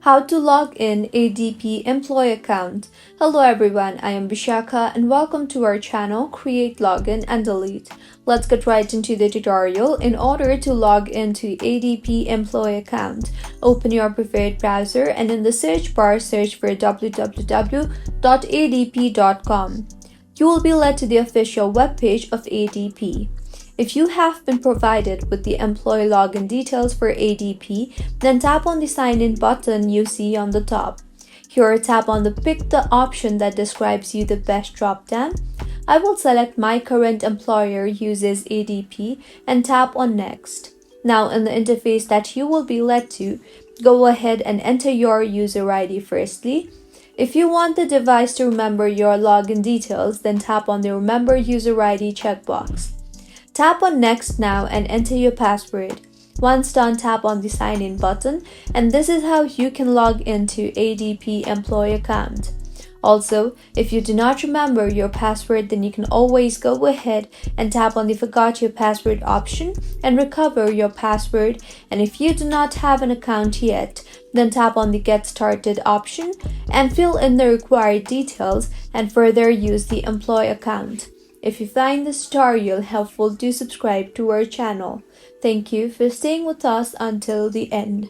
How to log in ADP Employee Account. Hello everyone, I am Vishaka and welcome to our channel Create, Login and Delete. Let's get right into the tutorial. In order to log into ADP Employee Account, open your preferred browser and in the search bar search for www.adp.com. You will be led to the official webpage of ADP. If you have been provided with the employee login details for ADP, then tap on the Sign In button you see on the top. Here, tap on the Pick the option that describes you the best drop-down. I will select My Current Employer uses ADP and tap on Next. Now, in the interface that you will be led to, go ahead and enter your user ID firstly. If you want the device to remember your login details, then tap on the Remember User ID checkbox. Tap on Next now and enter your password. Once done, tap on the Sign In button, and this is how you can log into ADP Employee Account. Also, if you do not remember your password, then you can always go ahead and tap on the Forgot Your Password option and recover your password. And if you do not have an account yet, then tap on the Get Started option and fill in the required details and further use the employee account. If you find this tutorial helpful, do subscribe to our channel. Thank you for staying with us until the end.